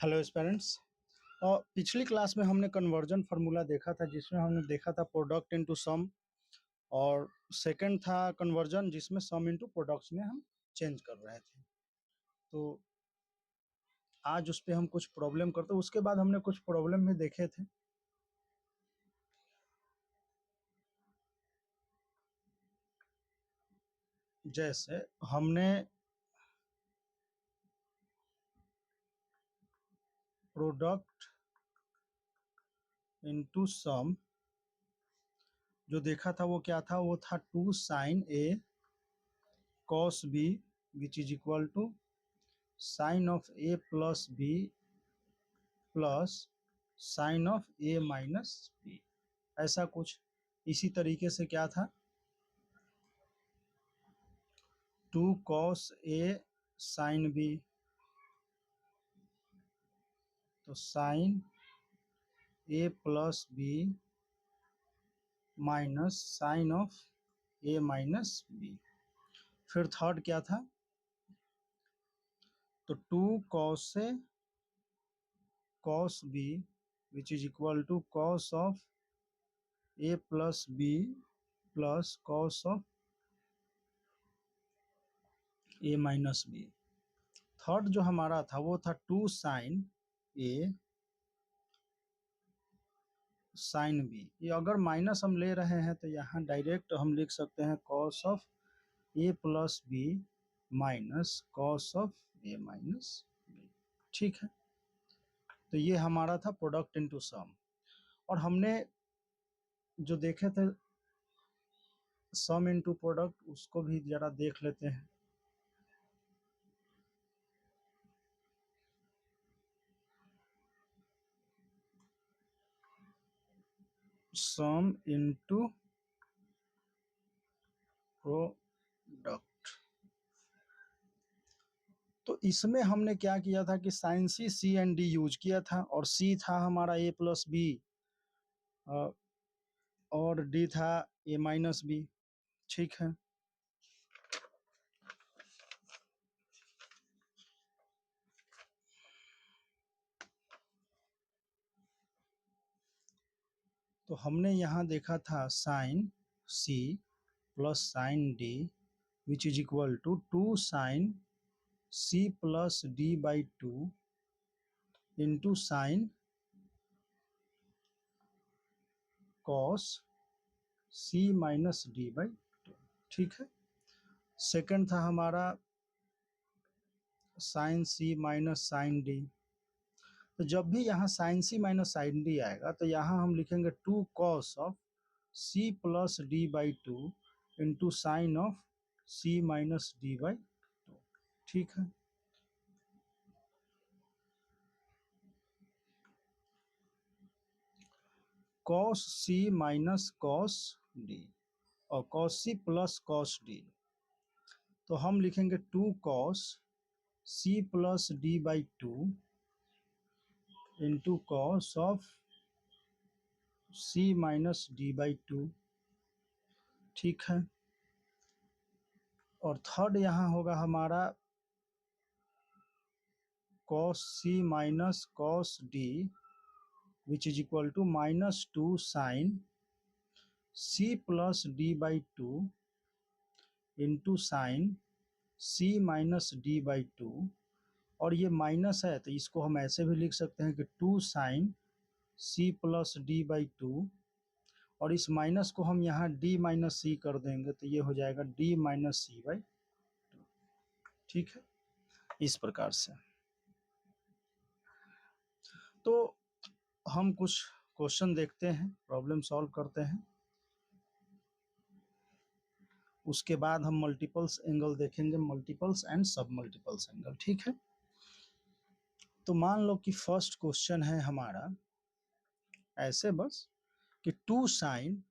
Hello students. और पिछली class में हमने कन्वर्जन फार्मूला देखा था जिसमें हमने देखा था प्रोडक्ट इनटू सम, और सेकंड था कन्वर्जन जिसमें सम इनटू प्रोडक्ट्स में हम चेंज कर रहे थे। तो आज उस पे हम कुछ प्रॉब्लम करते, उसके बाद हमने कुछ प्रॉब्लम भी देखे थे। जैसे हमने प्रोडक्ट इनटू सम जो देखा था वो क्या था, वो था 2 sin A cos B which is equal to sine of A plus B plus sine of A minus B। ऐसा कुछ इसी तरीके से क्या था, 2 cos A साइन B, तो sine A plus B minus sine of A minus B। फिर third क्या था, तो 2 cos A cos B which is equal to cos of A plus B plus cos of A minus B। Third जो हमारा था वो था 2 sign A sine B. ये अगर माइनस हम ले रहे हैं तो यहाँ डायरेक्ट हम लिख सकते हैं cos of A plus B minus cos of A minus B. ठीक है, तो ये हमारा था प्रोडक्ट इनटू सम। और हमने जो देखे थे सम इनटू प्रोडक्ट, उसको भी जरा देख लेते हैं। सम इनटू प्रोडक्ट, तो इसमें हमने क्या किया था कि sine C C and D use किया था, और सी था हमारा ए प्लस बी और डी था ए माइनस बी। ठीक है, तो हमने यहाँ देखा था sine C plus sine D which is equal to 2 sine C plus D by 2 into sine cos C minus D by 2। ठीक है, सेकंड था हमारा sine C minus sine D. तो जब भी यहाँ sine C minus sine D आएगा तो यहाँ हम लिखेंगे 2 cos of C plus D by 2 into sine of C minus D by 2। ठीक है, cos C minus cos D और cos C plus cos D, तो हम लिखेंगे 2 cos C plus D by 2 into cos of C minus D by 2। ठीक है, और third यहाँ होगा हमारा cos C minus cos D which is equal to minus 2 sine C plus D by 2 into sine C minus D by 2। और ये minus है तो इसको हम ऐसे भी लिख सकते हैं कि 2 sine C plus D by 2, और इस माइनस को हम यहाँ डी माइनस सी कर देंगे तो ये हो जाएगा डी माइनस सी बाई 2। ठीक है, इस प्रकार से। तो हम कुछ क्वेश्चन देखते हैं, प्रॉब्लम सॉल्व करते हैं, उसके बाद हम मल्टीपल्स एंगल देखेंगे, मल्टीपल्स एंड सब मल्टीपल्स एंगल। ठीक है, तो मान लो कि फर्स्ट क्वेश्चन है हमारा ऐसे बस कि 2 साइन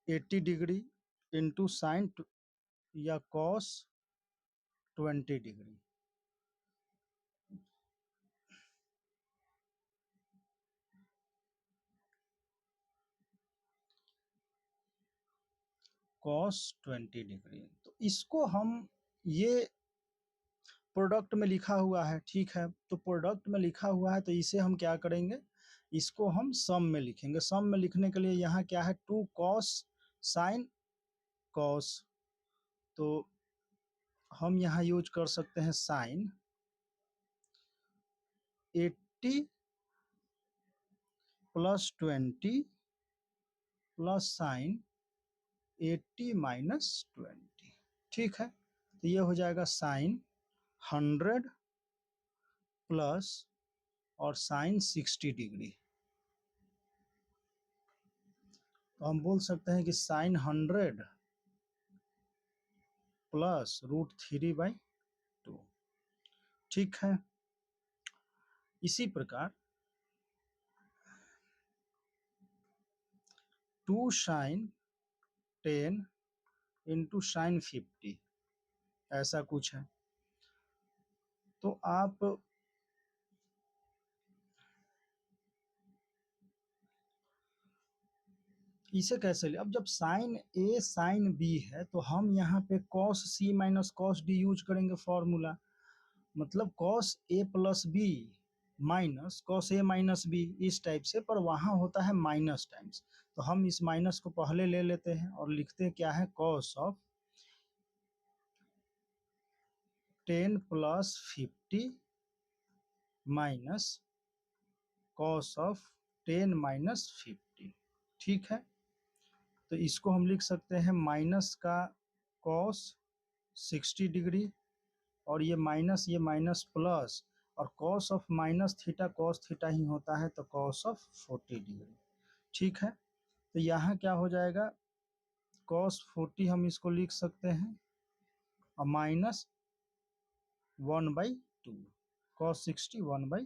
80 डिग्री इंटू साइन या कॉस 20 डिग्री। कॉस 20 डिग्री, तो इसको हम ये प्रोडक्ट में लिखा हुआ है, ठीक है, तो प्रोडक्ट में लिखा हुआ है तो इसे हम क्या करेंगे, इसको हम सम में लिखेंगे। सम में लिखने के लिए यहाँ क्या है, 2 cos साइन कॉस, तो हम यहाँ यूज कर सकते हैं sine 80 plus 20 plus sine 80 minus 20, ठीक है, तो ये हो जाएगा साइन 100 प्लस और साइन 60 डिग्री। तो हम बोल सकते हैं कि साइन 100 प्लस √3/2, ठीक है। इसी प्रकार 2 साइन 10 इंटू साइन 50, ऐसा कुछ है। तो आप इसे कैसे ले, अब जब साइन ए साइन बी है तो हम यहाँ पे cos C minus cos D use करेंगे फॉर्मूला, मतलब cos A plus B minus cos A minus B, इस टाइप से, पर वहाँ होता है माइनस टाइम्स, तो हम इस माइनस को पहले ले लेते हैं और लिखते हैं क्या है, cos of 10 plus 50 minus cos of 10 minus 50, ठीक है। तो इसको हम लिख सकते हैं माइनस का कॉस 60 डिग्री और ये माइनस प्लस, और cos of minus theta cos theta ही होता है, तो कॉस ऑफ 40 डिग्री, ठीक है। तो यहाँ क्या हो जाएगा, कॉस 40 हम इसको लिख सकते हैं और माइनस 1/2, कॉस 60 1/2,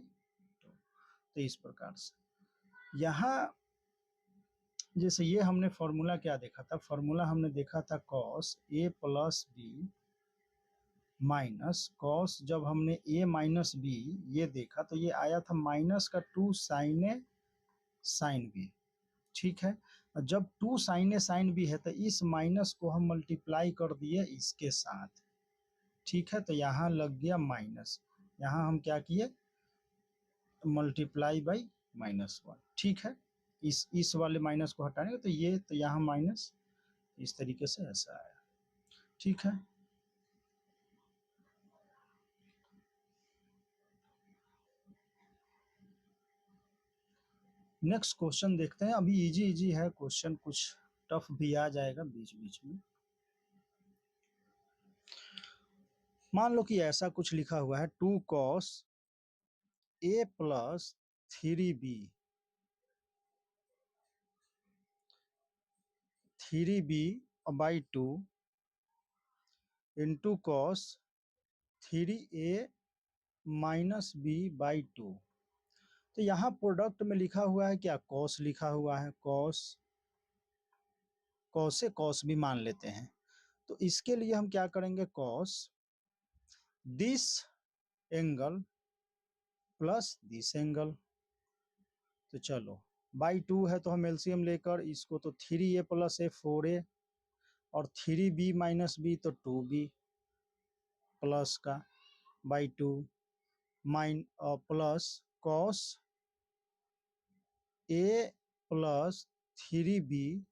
तो इस प्रकार से यहाँ जैसे ये हमने फॉर्मूला क्या देखा था, फॉर्मूला हमने देखा था cos A plus B minus cos, जब हमने ए माइनस बी ये देखा तो ये आया था माइनस का 2 साइन ए साइन बी, ठीक है। और जब 2 साइन ए साइन बी है तो इस माइनस को हम मल्टीप्लाई कर दिए इसके साथ, ठीक है, तो यहाँ लग गया माइनस, यहाँ हम क्या किए, मल्टीप्लाई बाई -1, ठीक है। इस वाले माइनस को हटाएंगे तो ये, तो यहाँ माइनस, इस तरीके से ऐसा आया, ठीक है। नेक्स्ट क्वेश्चन देखते हैं, अभी इजी इजी है क्वेश्चन, कुछ टफ भी आ जाएगा बीच बीच में। मान लो कि ऐसा कुछ लिखा हुआ है 2 cos a plus 3b 3b/2 into cos 3a minus b/2। तो यहाँ प्रोडक्ट में लिखा हुआ है क्या, कॉस लिखा हुआ है, कॉस, कॉस से कॉस भी मान लेते हैं, तो इसके लिए हम क्या करेंगे, cos this angle plus this angle, तो चलो /2 है तो हम एलसीएम लेकर इसको, तो 3a प्लस ए 4a और 3b माइनस बी तो 2b प्लस का /2 plus cos a plus 3b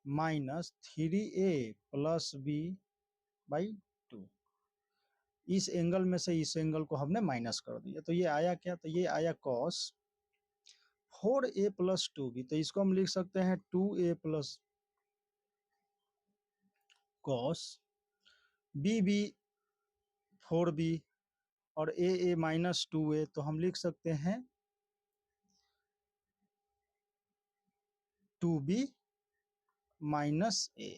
minus 3a plus b/2, इस एंगल में से इस एंगल को हमने माइनस कर दिया, तो ये आया क्या, तो ये आया कॉस 4a प्लस 2b, तो इसको हम लिख सकते हैं 2a plus cos b 4b और a माइनस 2a, तो हम लिख सकते हैं 2b माइनस a,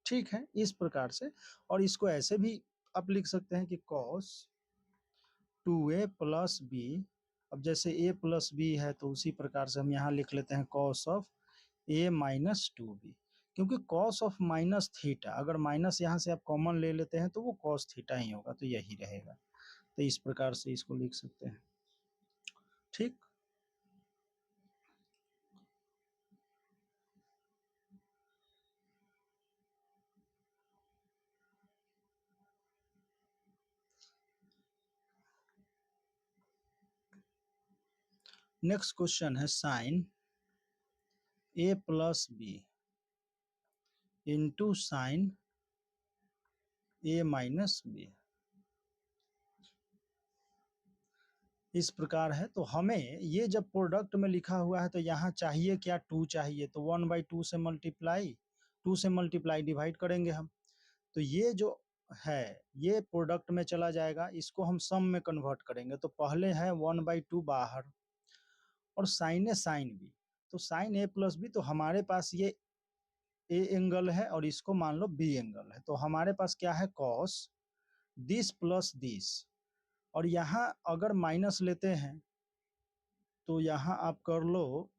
ठीक है, इस प्रकार से। और इसको ऐसे भी आप लिख सकते हैं कि कॉस 2a प्लस b, अब जैसे a प्लस b है तो उसी प्रकार से हम यहाँ लिख लेते हैं cos of a minus 2b, क्योंकि कॉस ऑफ माइनस थीटा, अगर माइनस यहाँ से आप कॉमन ले लेते हैं तो वो कॉस थीटा ही होगा, तो यही रहेगा, तो इस प्रकार से इसको लिख सकते हैं, ठीक। नेक्स्ट क्वेश्चन है sign A plus B into sine A minus B इस प्रकार है। तो हमें ये जब प्रोडक्ट में लिखा हुआ है तो यहाँ चाहिए क्या, टू चाहिए, तो 1/2 से मल्टीप्लाई, 2 से मल्टीप्लाई डिवाइड करेंगे हम। तो ये जो है ये प्रोडक्ट में चला जाएगा, इसको हम सम में कन्वर्ट करेंगे। तो पहले है 1/2 बाहर और साइन ए साइन बी, तो साइन ए प्लस बी, तो हमारे पास ये ए एंगल है और इसको मान लो बी एंगल है। तो हमारे पास क्या है, कॉस दिस प्लस दिस, और यहाँ अगर माइनस लेते हैं तो यहाँ आप कर लो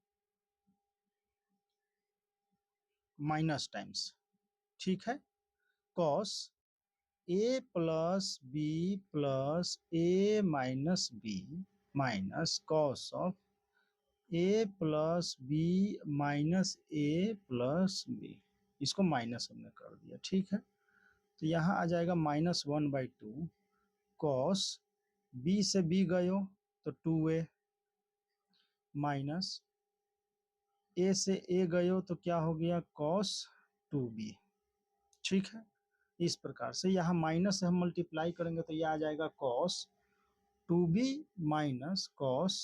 माइनस टाइम्स, ठीक है। Cos A plus B plus A minus B minus cos of A plus B minus A plus B, इसको माइनस हमने कर दिया, ठीक है। तो यहाँ आ जाएगा -1/2 कॉस बी से बी गए हो तो 2a माइनस ए से ए गए हो तो क्या हो गया कॉस 2b, ठीक है। इस प्रकार से यहाँ माइनस से हम मल्टीप्लाई करेंगे तो यह आ जाएगा cos 2b minus cos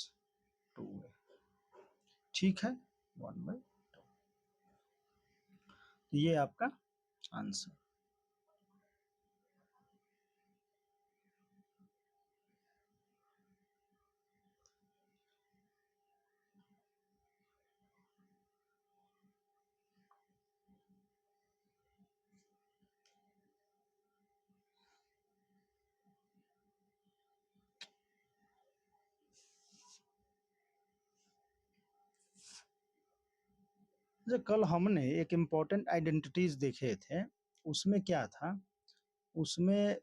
2a, ठीक है, 1/2। ये आपका आंसर। जो कल हमने एक इम्पोर्टेंट आइडेंटिटीज देखे थे उसमें क्या था, उसमें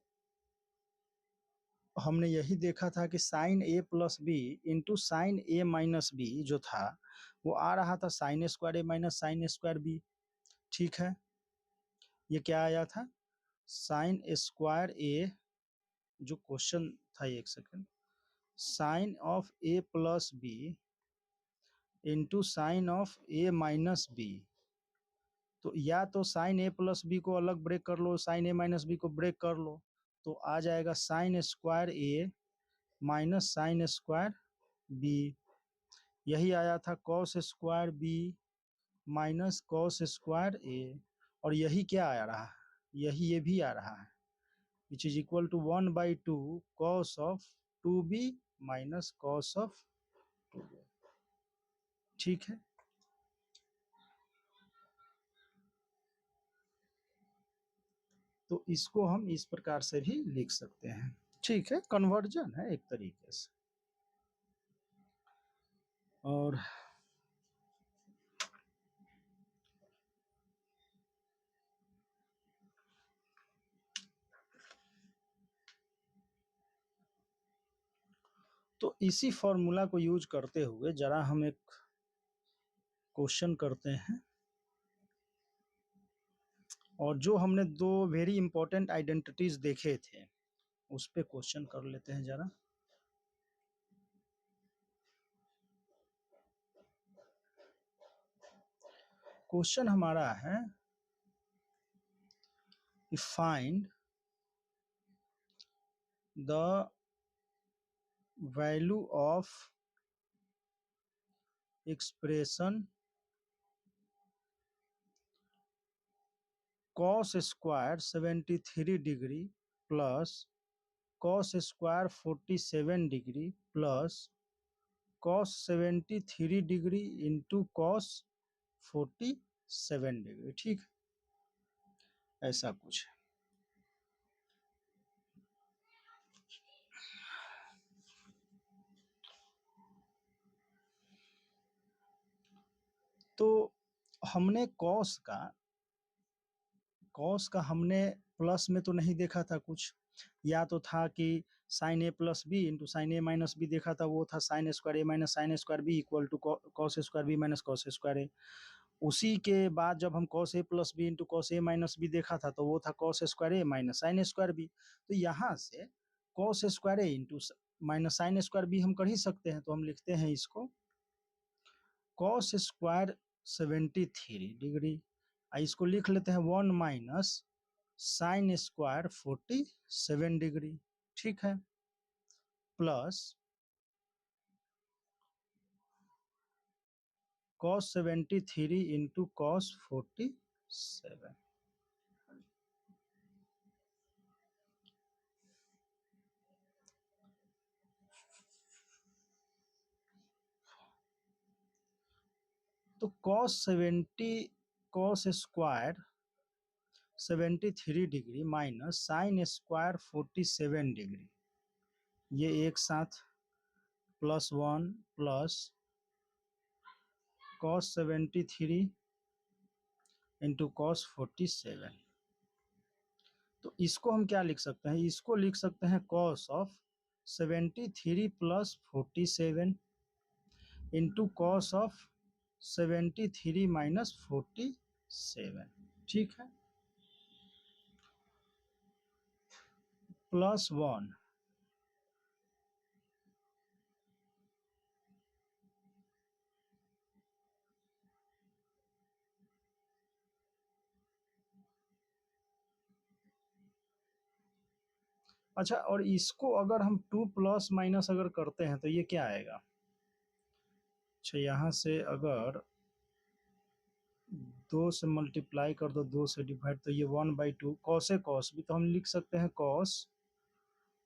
हमने यही देखा था कि sine A plus B into sine A minus B जो था वो आ रहा था sine square A minus sine square B, ठीक है। ये क्या आया था, साइन स्क्वायर ए, जो क्वेश्चन था, एक second, sine of A plus B into sine of A minus B. तो या तो साइन ए प्लस बी को अलग ब्रेक कर लो, साइन ए माइनस बी को ब्रेक कर लो, तो आ जाएगा sine square A minus sine square B. यही आया था cos square B minus cos square A, और यही क्या आ रहा है, यही ये भी आ रहा है, which is equal to 1/2 cos of 2b minus cos of 2a, ठीक है। तो इसको हम इस प्रकार से भी लिख सकते हैं, ठीक है, कन्वर्जन है एक तरीके से। और तो इसी फॉर्मूला को यूज करते हुए जरा हम एक क्वेश्चन करते हैं, और जो हमने दो वेरी इंपॉर्टेंट आइडेंटिटीज देखे थे उस पे क्वेश्चन कर लेते हैं जरा। क्वेश्चन हमारा है find the value of expression cos square 73 degree plus cos square 47 degree plus cos 73 degree into cos 47 degree, ठीक, ऐसा कुछ है। तो हमने कॉस का हमने प्लस में तो नहीं देखा था कुछ, या तो था कि sine A plus B into sine A minus B देखा था, वो था sine square A minus sine square B equal to cos square B minus cos square A. उसी के बाद जब हम cos A plus B into cos A minus B देखा था तो वो था cos square A minus sine square B. तो यहाँ से cos square A into minus sine square B हम कर ही सकते हैं, तो हम लिखते हैं इसको कॉस स्क्वायर 73 डिग्री, इसको लिख लेते हैं 1 माइनस साइन स्क्वायर 47 डिग्री, ठीक है, प्लस कॉस 73 इंटू कॉस 47। तो cos square 73 degree minus sine square 47 degree, ये एक साथ plus 1 plus cos 73 into cos 47। तो इसको हम क्या लिख सकते हैं, इसको लिख सकते हैं cos of 73 plus 47 into cos of 73 minus 47, ठीक है, प्लस 1। अच्छा, और इसको अगर हम 2 प्लस माइनस अगर करते हैं तो ये क्या आएगा। अच्छा, यहाँ से अगर 2 से मल्टीप्लाई कर दो, 2 से डिवाइड, तो ये 1/2 कॉस है, कॉस भी तो हम लिख सकते हैं cos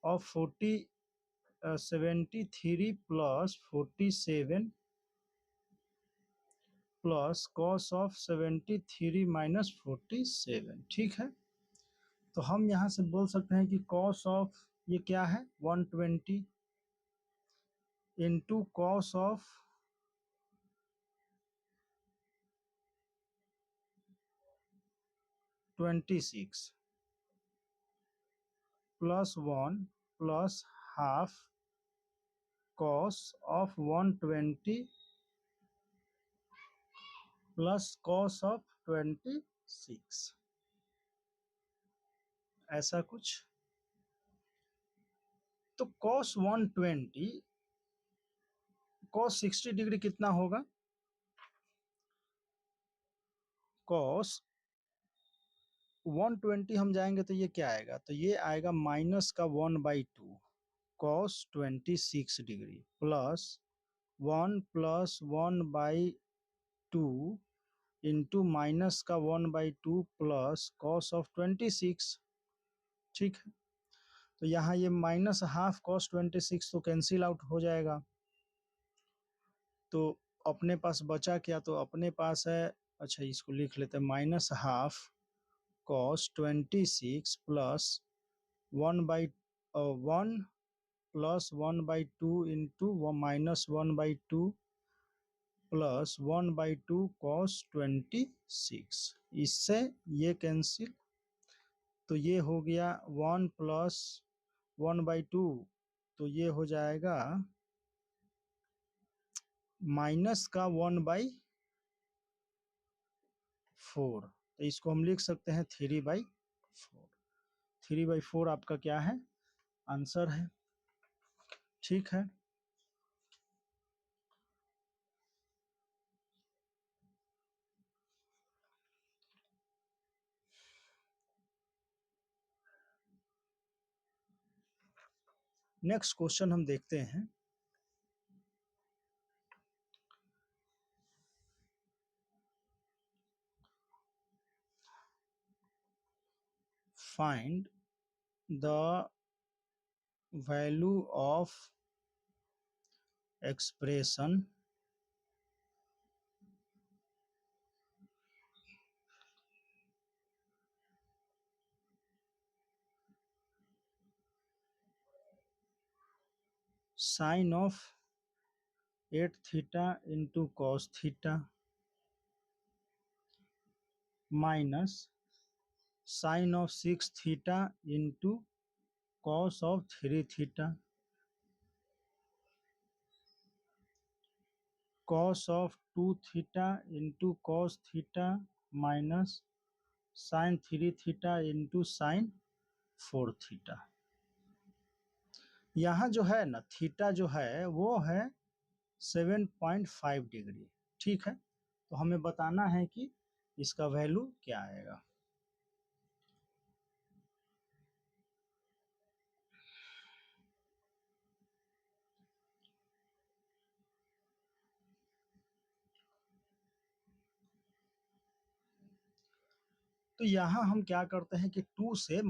of 73 plus 47 plus cos of 73 minus 47, ठीक है। तो हम यहाँ से बोल सकते हैं कि कॉस ऑफ ये क्या है 120 into cos of 26 plus 1 plus half cos of 120 plus cos of 26, ऐसा कुछ। तो कॉस 120 कॉस 60 डिग्री कितना होगा, कॉस 120 हम जाएंगे तो ये क्या आएगा, तो ये आएगा माइनस का 1/2 cos 26 degree plus 1 plus 1/2 into minus का 1/2 प्लस कॉस ऑफ 26, ठीक है। तो यहाँ ये माइनस हाफ कॉस 26 तो कैंसिल आउट हो जाएगा, तो अपने पास बचा क्या, तो अपने पास है, अच्छा इसको लिख लेते हैं minus half cos 26 plus 1 plus 1/2 into minus 1/2 plus 1/2 cos 26, इससे ये कैंसिल, तो ये हो गया 1 प्लस 1/2, तो ये हो जाएगा माइनस का 1/4, तो इसको हम लिख सकते हैं 3/4। 3/4 आपका क्या है, आंसर है, ठीक है। नेक्स्ट क्वेश्चन हम देखते हैं। Find the value of expression sine of 8 theta into cos theta minus sine of 6 theta into cos of 3 theta cos of 2 theta into cos theta minus sine 3 theta into sine 4 theta. यहाँ जो है ना theta जो है वो है 7.5 degree, ठीक है, तो हमें बताना है कि इसका वैल्यू क्या आएगा। तो यहाँ हम क्या करते हैं कि 2 से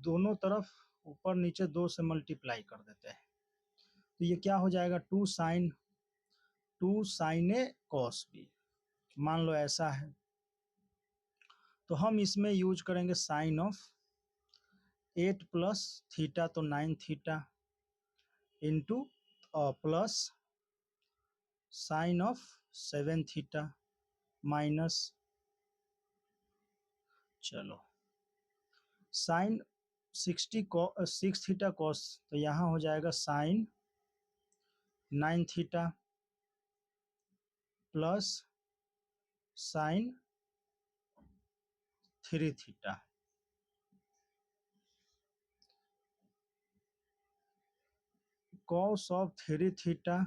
दोनों तरफ ऊपर नीचे 2 से मल्टीप्लाई कर देते हैं। तो ये क्या हो जाएगा, 2 sin A cos B, मान लो ऐसा है। तो हम इसमें यूज करेंगे साइन ऑफ 8 प्लस थीटा, तो 9 theta, into plus sine of 7 theta minus, चलो साइन 6 थीटा कॉस, तो यहाँ हो जाएगा sine 9 theta plus sine 3 theta, cos of 3 theta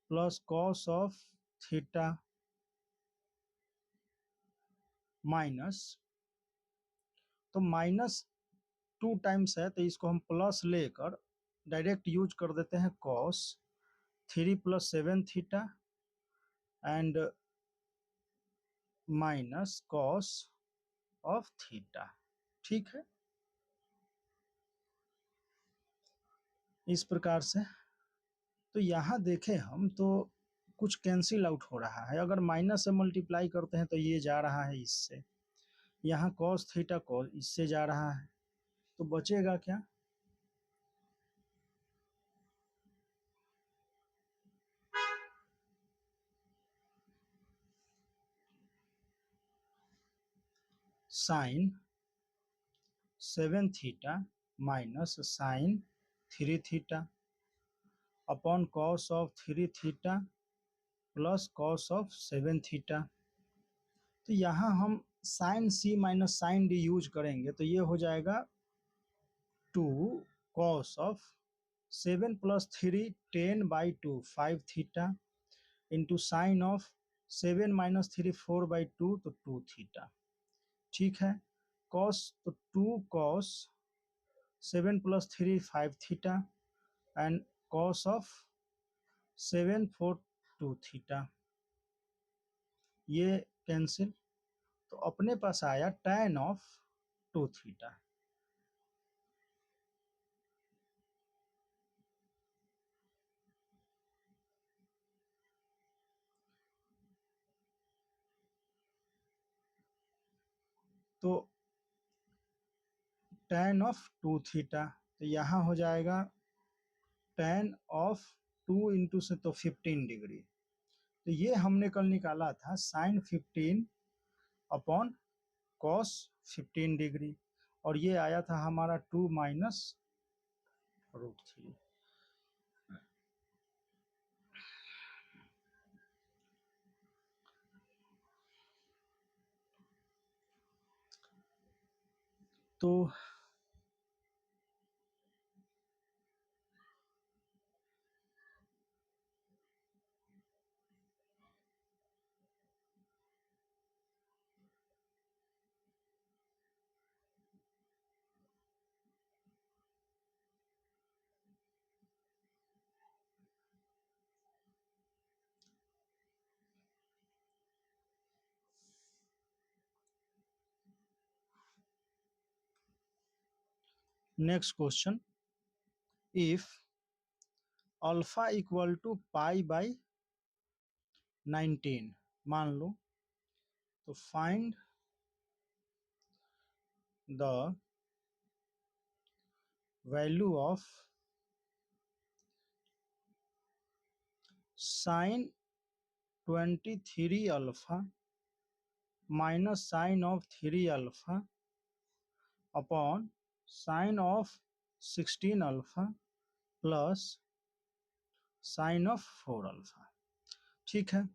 plus cos of theta minus, तो -2 टाइम्स है तो इसको हम प्लस लेकर डायरेक्ट यूज कर देते हैं cos 3 + 7 theta and minus cos of theta. ठीक है, इस प्रकार से। तो यहाँ देखें हम तो कुछ कैंसिल आउट हो रहा है, अगर माइनस से मल्टीप्लाई करते हैं तो ये जा रहा है इससे, यहाँ कॉस थीटा कॉस इससे जा रहा है, तो बचेगा क्या, sine 7 theta minus sine 3 theta upon cos of 3 theta plus cos of 7 theta. तो यहाँ हम sine C minus sine D use करेंगे तो ये हो जाएगा 2 cos of 7 + 3 10/2 5 theta into sine of 7 - 3 4/2 तो 2 थीटा। ठीक है, कॉस तो 2 cos 7 + 3 5 theta and cos of 7 4 2 theta, ये कैंसिल, तो अपने पास आया tan ऑफ 2 थीटा। तो tan ऑफ 2 थीटा, तो यहाँ हो जाएगा tan ऑफ 2 इंटू से तो 15 डिग्री, तो ये हमने कल निकाला था साइन 15 अपॉन कॉस 15 डिग्री, और ये आया था हमारा 2 माइनस √3। तो next question, if alpha equal to π/19 मान लो, तो find the value of sine 23 alpha minus sine of 3 alpha upon sine of 16 alpha plus sine of 4 alpha. ठीक है,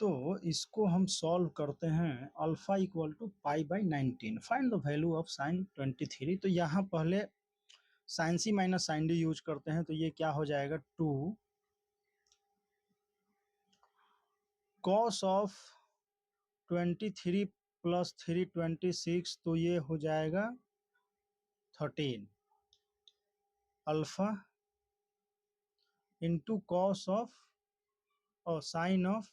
तो इसको हम सॉल्व करते हैं alpha equal to pi by 19, find the value of sine 23। तो यहाँ पहले sine C minus sine D use करते हैं, तो ये क्या हो जाएगा 2 कॉस ऑफ 23 प्लस 3 26, तो ये हो जाएगा 13 अल्फा इंटू कॉस ऑफ और साइन ऑफ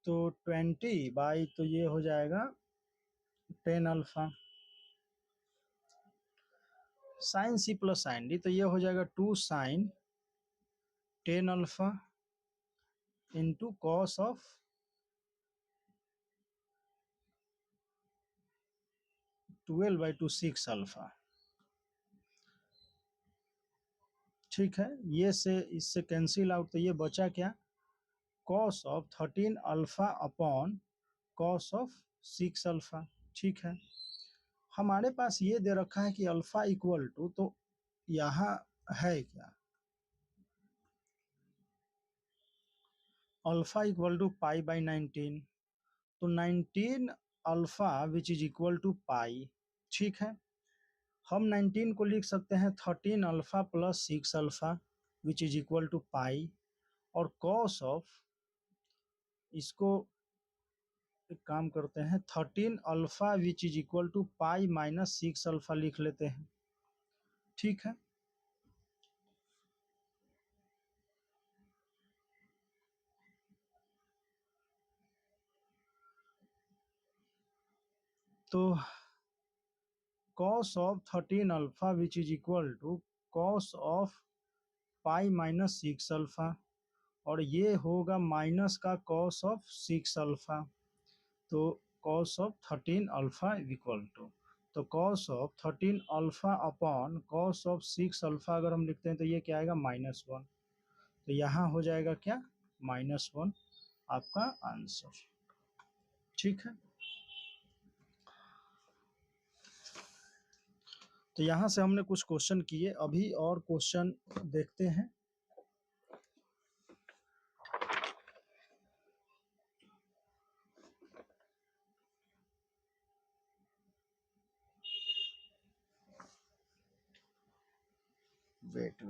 तो 20 बाई, तो ये हो जाएगा 10 alpha sine C plus sine D, तो ये हो जाएगा 2 sine 10 alpha into cos of 12/2 6 alpha. ठीक है, ये से इससे कैंसिल आउट, तो ये बचा क्या cos of 13 alpha upon cos of 6 alpha. ठीक है, हमारे पास ये दे रखा है कि अल्फा इक्वल टू, तो यहाँ है क्या alpha equal to pi by 19, तो 19 alpha which is equal to pi. ठीक है, हम 19 को लिख सकते हैं 13 alpha plus 6 alpha which is equal to pi, और कॉस ऑफ, इसको एक काम करते हैं 13 alpha which is equal to pi minus 6 alpha लिख लेते हैं। ठीक है, तो cos of 13 alpha which is equal to cos of pi minus 6 alpha, और ये होगा माइनस का कॉस ऑफ 6 अल्फा, तो cos of 13 alpha equal to, तो cos of 13 alpha upon cos of 6 alpha अगर हम लिखते हैं तो ये क्या आएगा -1, तो यहाँ हो जाएगा क्या -1 आपका आंसर। ठीक है, तो यहाँ से हमने कुछ क्वेश्चन किए, अभी और क्वेश्चन देखते हैं। Wait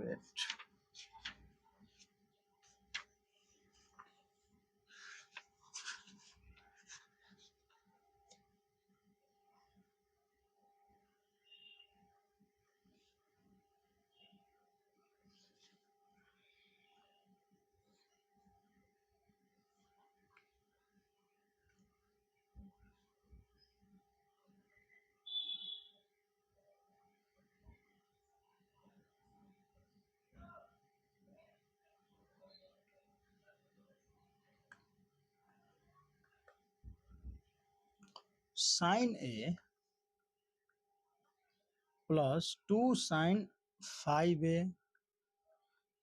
sine A plus 2 sine 5a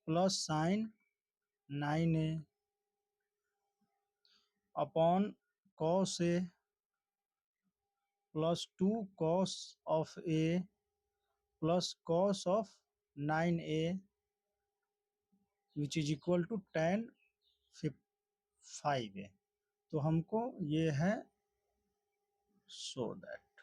plus sine 9a upon cos A plus 2 cos of A plus cos of 9a which is equal to tan 5a। तो हमको ये है सो दैट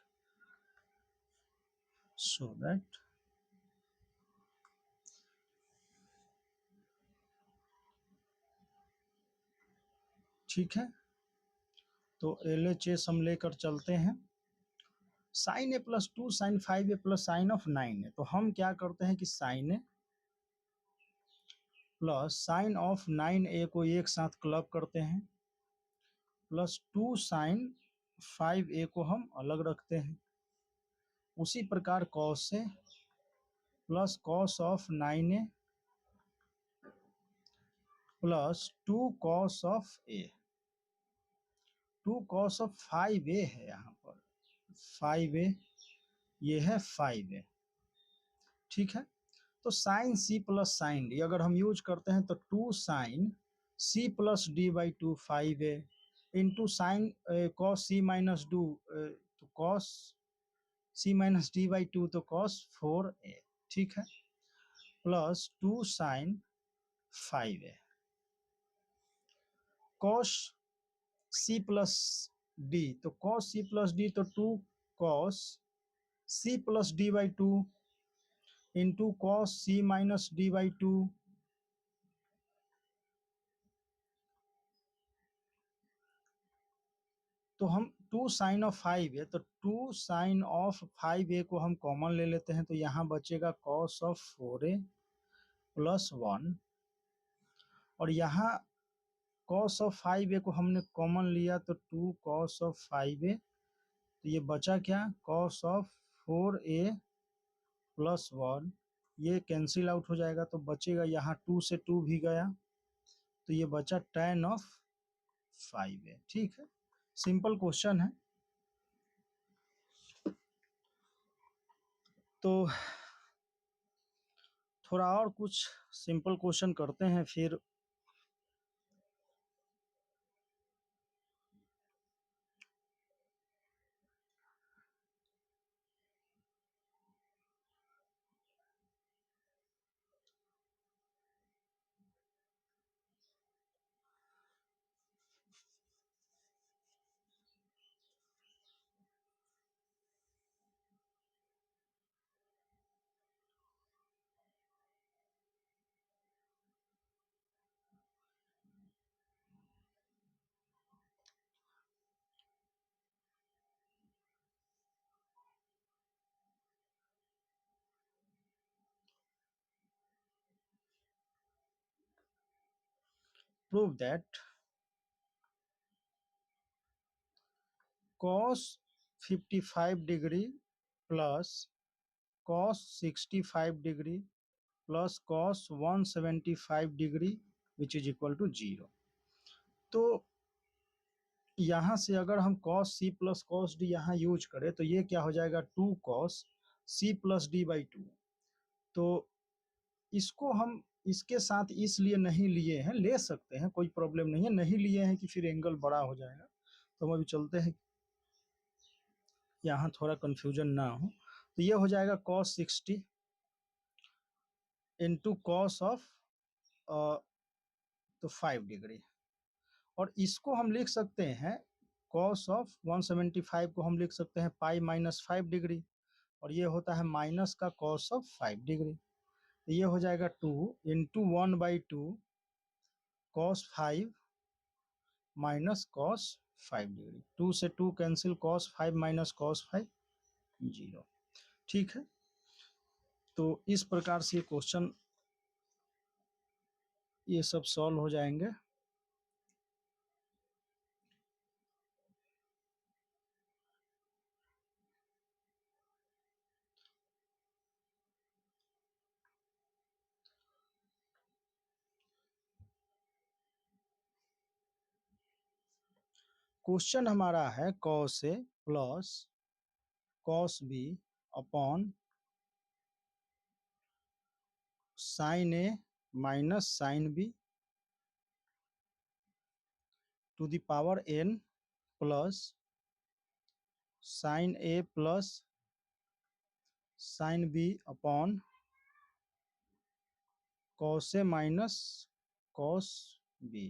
ठीक है, तो LHS हम लेकर चलते हैं। Sine A plus 2 sine 5a plus sine of 9a, तो हम क्या करते हैं कि sine A plus sine of 9a को एक साथ क्लब करते हैं, प्लस 2 साइन 5a को हम अलग रखते हैं। उसी प्रकार cos A plus cos of 9a plus 2 cos of A, 2 cos of 5a है यहाँ पर 5a, ये है 5a। ठीक है, तो sine C plus sine D अगर हम यूज करते हैं तो 2 sine C plus D by 2 5a into sine cos C minus D, तो cos C minus D by two, तो कॉस 4a, ठीक है, plus 2 sine 5a, cos C plus D, तो कॉस सी प्लस डी, तो 2 cos C plus D by two into cos C minus D by two, तो हम 2 sign of 5a, तो 2 sign of 5a को हम common ले लेते हैं, तो यहाँ बचेगा कॉस ऑफ 4a प्लस 1, और यहाँ कॉस ऑफ 5a को हमने कॉमन लिया, तो 2 कॉस ऑफ 5a, तो ये बचा क्या, कॉस ऑफ 4a प्लस 1, ये कैंसिल आउट हो जाएगा, तो बचेगा यहाँ 2 से 2 भी गया, तो ये बचा tan ऑफ 5a, ठीक है, सिंपल क्वेश्चन है। तो थोड़ा और कुछ सिंपल क्वेश्चन करते हैं फिर prove that cos 55 degree plus cos 65 degree plus cos 175 degree which is equal to 0। तो यहाँ से अगर हम cos c plus cos d यहाँ यूज करें, तो ये क्या हो जाएगा, 2 cos c plus D by two. तो इसको हम इसके साथ इसलिए नहीं लिए हैं, ले सकते हैं, कोई प्रॉब्लम नहीं है, नहीं लिए हैं कि फिर एंगल बड़ा हो जाएगा। तो हम अभी चलते हैं, यहाँ थोड़ा कंफ्यूजन ना हो, तो ये हो जाएगा cos 60 इंटू कॉस ऑफ तो 5 डिग्री, और इसको हम लिख सकते हैं cos ऑफ 175 को हम लिख सकते हैं पाई माइनस 5 डिग्री, और ये होता है माइनस का cos ऑफ 5 डिग्री, तो ये हो जाएगा 2 into 1/2 cos 5 minus cos 5 degree, 2 से 2 कैंसिल, cos 5 माइनस cos 5 0, ठीक है। तो इस प्रकार से क्वेश्चन ये सब सॉल्व हो जाएंगे। क्वेश्चन हमारा है cos a plus cos b upon sin a minus sin b to the power n plus sin a plus sin b upon cos a minus cos b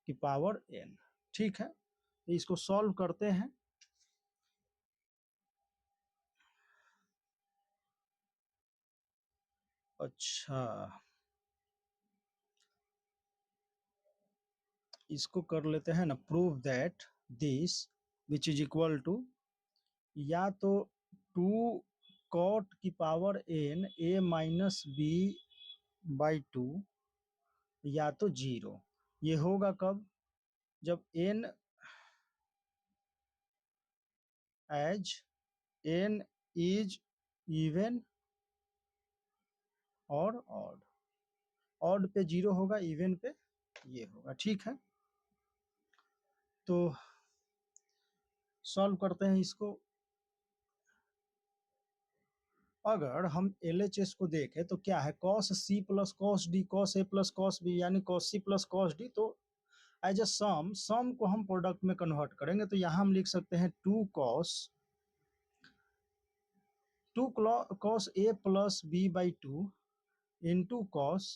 की पावर n, ठीक है। तो इसको solve करते हैं। अच्छा, इसको कर लेते हैं ना, prove that this which is equal to, या तो 2 cot की power n a minus B by two, या तो 0। ये होगा कब, जब n as n is even और ऑड, ऑड पे 0 होगा, इवन पे ये होगा, ठीक है। तो सॉल्व करते हैं इसको। अगर हम LHS को देखें तो क्या है, cos c plus cos d, cos a plus cos b, यानी cos c plus cos d, तो एज ए सम को हम प्रोडक्ट में कन्वर्ट करेंगे तो यहाँ हम लिख सकते हैं 2 cos a plus b by 2 into cos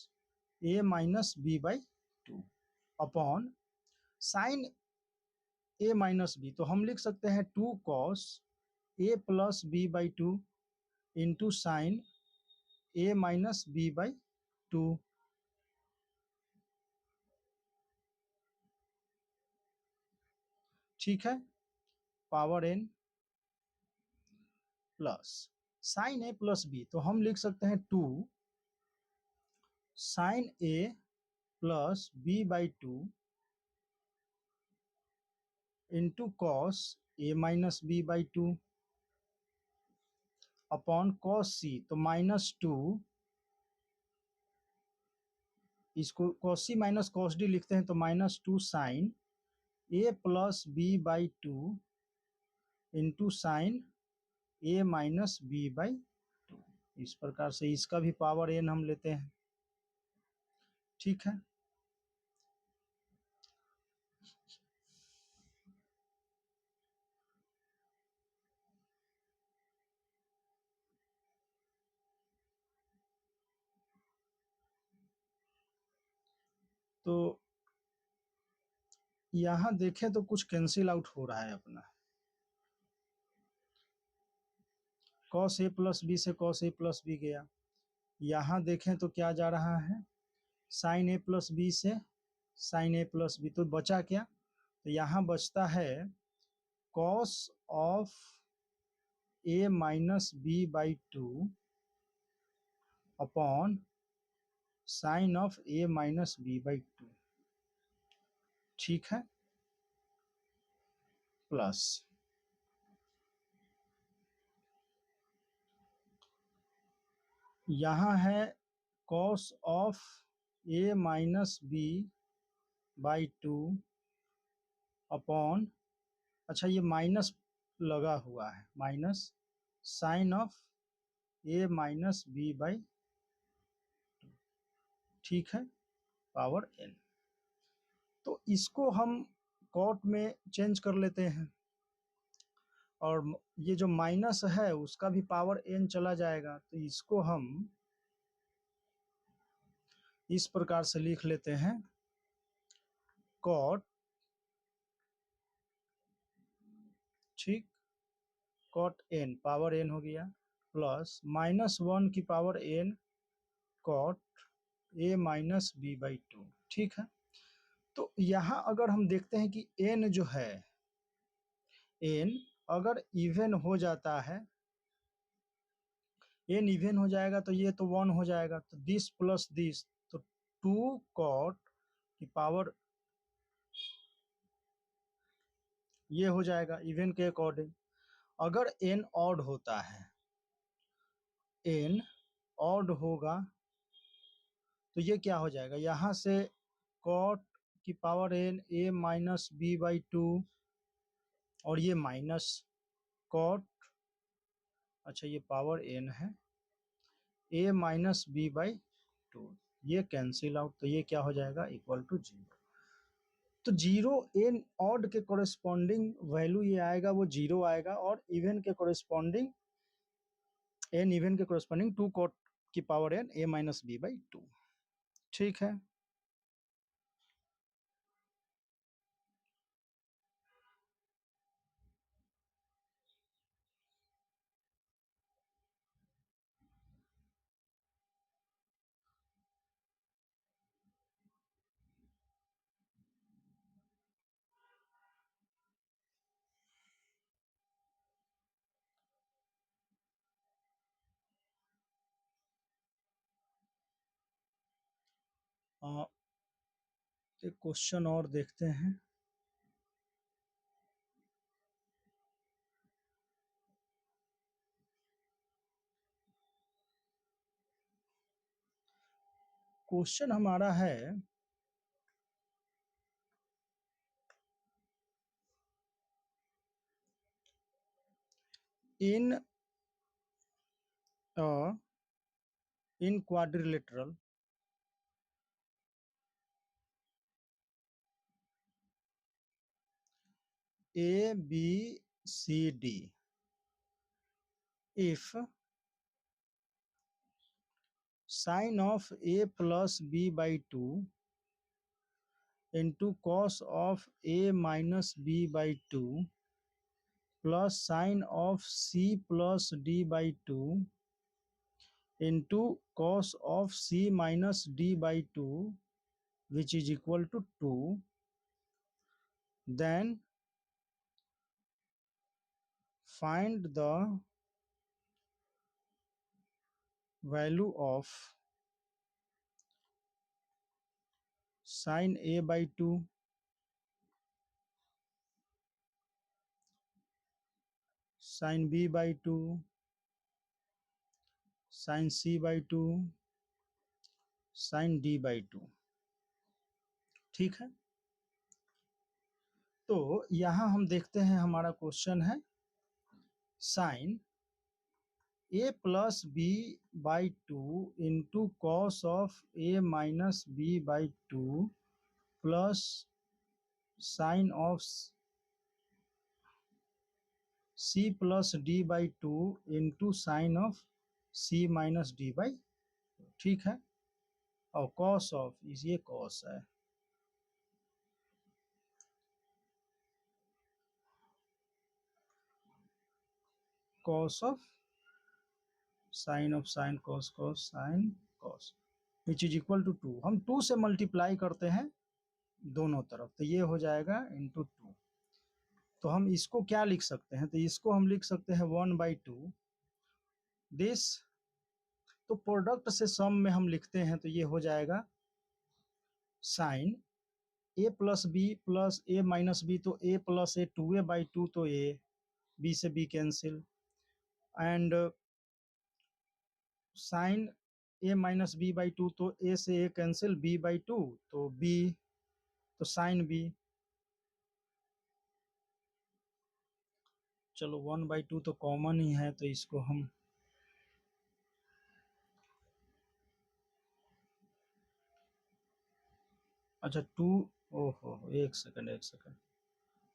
a minus b by 2 upon sine a minus b, तो हम लिख सकते हैं 2 cos a plus b by 2 into sine a minus b by 2। ठीक है, power n plus sine a plus b, तो हम लिख सकते हैं 2 sign a plus b by 2 into cos a minus b by 2 upon cos c, तो -2, इसको cos c minus cos d लिखते हैं तो -2 sign a plus b by 2 into sine a minus b by 2। इस प्रकार से इसका भी पावर n हम लेते हैं। ठीक है, तो यहाँ देखें तो कुछ कैंसिल आउट हो रहा है अपना, cos a प्लस बी से cos a प्लस बी गया। यहाँ देखें तो क्या जा रहा है, साइन a प्लस बी से साइन a प्लस बी, तो बचा क्या, तो यहाँ बचता है cos of a minus B by 2 upon sine of a minus B by 2। ठीक है, प्लस यहाँ है cos of a minus B by 2 upon, अच्छा ये माइनस लगा हुआ है, minus sine of a minus B by 2। ठीक है, पावर n, तो इसको हम कॉट में चेंज कर लेते हैं और ये जो माइनस है उसका भी पावर n चला जाएगा, तो इसको हम इस प्रकार से लिख लेते हैं, कॉट, ठीक, कॉट n पावर n हो गया प्लस -1 की power n cot a minus B by 2। ठीक है, तो यहाँ अगर हम देखते हैं कि n जो है, n अगर इवन हो जाता है, n इवन हो जाएगा तो ये तो 1 हो जाएगा, तो दिस प्लस दिस, तो 2 कॉट की पावर ये हो जाएगा इवन के अकॉर्डिंग। अगर n ऑड होता है, n ऑड होगा तो ये क्या हो जाएगा, यहाँ से कॉट की power n a minus B by 2 और ये माइनस कॉट, अच्छा ये पावर n है a माइनस बी बाई 2, ये कैंसिल आउट, तो ये क्या हो जाएगा, इक्वल टू 0। तो 0 n ऑड के कोरेस्पॉन्डिंग वैल्यू ये आएगा, वो 0 आएगा, और इवन के कोरेस्पॉन्डिंग n इवन के कोरेस्पॉन्डिंग 2 कॉट की power n a minus B by 2। ठीक है, एक क्वेश्चन और देखते हैं। क्वेश्चन हमारा है, in in quadrilateral A, B, C, D. If sine of A plus B by 2 into cos of A minus B by 2 plus sine of C plus D by 2 into cos of C minus D by 2, which is equal to 2, then find the value of sine A by 2, sine B by 2, sine C by 2, sine D by 2। ठीक है, तो यहां हम देखते हैं हमारा question है sine A plus B by 2 into cos of A minus B by 2 plus sine of C plus D by 2 into sine of C minus D by, ठीक है, और कॉस ऑफ ये कॉस है, cos of sine cos cos sine cos which is equal to 2। हम 2 से multiply करते हैं दोनों तरफ, तो ये हो जाएगा इंटू 2। तो हम इसको क्या लिख सकते हैं, तो इसको हम लिख सकते हैं 1/2 दिस। तो प्रोडक्ट से सम में हम लिखते हैं तो ये हो जाएगा sine A plus B plus A minus B, तो A प्लस A 2A/2, तो A, B से B cancel, and sine A minus B by 2, तो A से A कैंसिल, B/2, तो B, तो साइन B। चलो 1/2 तो कॉमन ही है, तो इसको हम अच्छा 2, ओहो एक सेकंड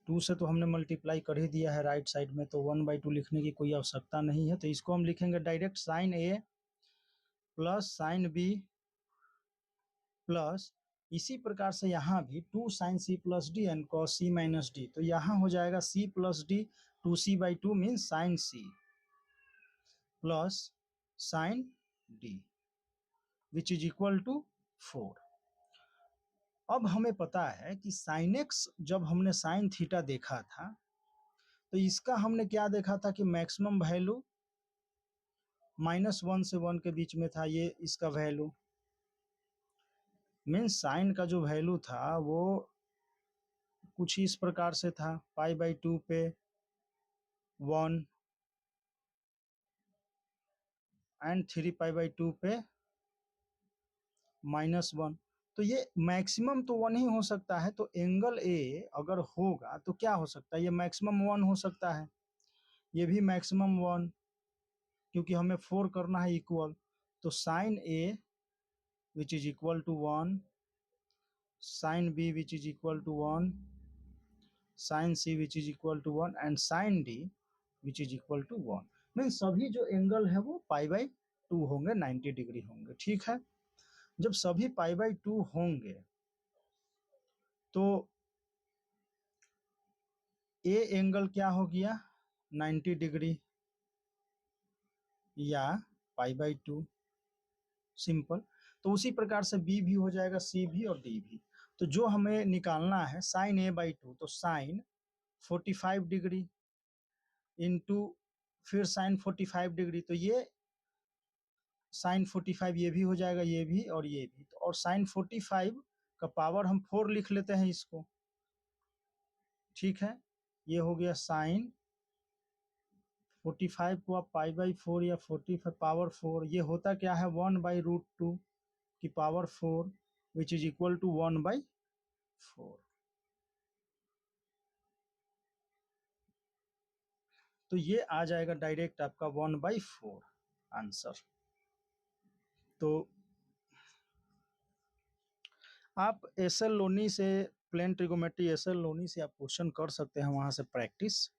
2 से तो हमने मल्टीप्लाई कर ही दिया है राइट साइड में, तो 1/2 लिखने की कोई आवश्यकता नहीं है, तो इसको हम लिखेंगे direct sine A plus sine B प्लस इसी प्रकार से यहाँ भी 2 साइन C plus D and cos C minus D, तो यहाँ हो जाएगा C plus D 2C/2 means sine C plus sine D which is equal to 4। अब हमें पता है कि साइन एक्स जब हमने साइन थीटा देखा था तो इसका हमने क्या देखा था कि मैक्सिमम वैल्यू -1 से 1 के बीच में था, ये इसका वैल्यू मीन्स साइन का जो वैल्यू था वो कुछ इस प्रकार से था, π/2 पे 1 एंड 3π/2 पे -1। तो ये मैक्सिमम तो 1 ही हो सकता है, तो एंगल ए अगर होगा तो क्या हो सकता है, ये मैक्सिमम 1 हो सकता है, ये भी मैक्सिमम 1, क्योंकि हमें 4 करना है इक्वल, तो sine A which is equal to 1, sine B which is equal to 1, sine C which is equal to 1 and sine D which is equal to 1। Mean सभी जो एंगल है वो π/2 होंगे, 90 डिग्री होंगे। ठीक है, जब सभी π/2 होंगे तो ए एंगल क्या हो गया 90 डिग्री या π/2, सिंपल। तो उसी प्रकार से बी भी हो जाएगा, सी भी और डी भी। तो जो हमें निकालना है साइन A/2, तो साइन 45 डिग्री इंटू फिर साइन 45 डिग्री, तो ये साइन 45 ये भी हो जाएगा, ये भी और ये भी, तो और साइन 45 का पावर हम 4 लिख लेते हैं इसको। ठीक है, ये हो गया साइन 45 को आप π/4 या 45 पावर 4, ये होता क्या है 1/√2 की power 4 which is equal to 1/4। तो ये आ जाएगा डायरेक्ट आपका 1/4 आंसर। तो आप एस एल लोनी से प्लेन ट्रिगोमेट्री एसएल लोनी से आप क्वेश्चन कर सकते हैं वहां से प्रैक्टिस,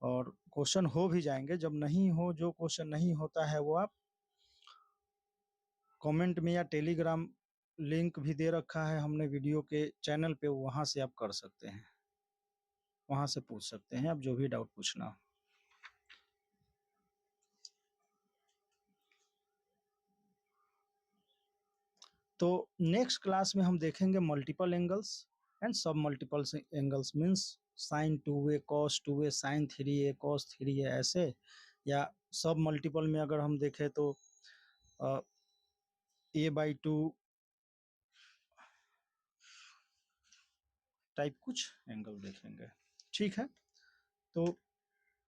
और क्वेश्चन हो भी जाएंगे। जब नहीं हो, जो क्वेश्चन नहीं होता है वो आप कमेंट में या टेलीग्राम लिंक भी दे रखा है हमने वीडियो के चैनल पे, वहां से आप कर सकते हैं, वहां से पूछ सकते हैं आप जो भी डाउट पूछना हो। तो नेक्स्ट क्लास में हम देखेंगे multiple angles and sub multiple angles, means sine 2a cos 2a sine 3a cos 3a, ऐसे, या सब मल्टीपल में अगर हम देखें तो a/2 टाइप कुछ एंगल देखेंगे। ठीक है, तो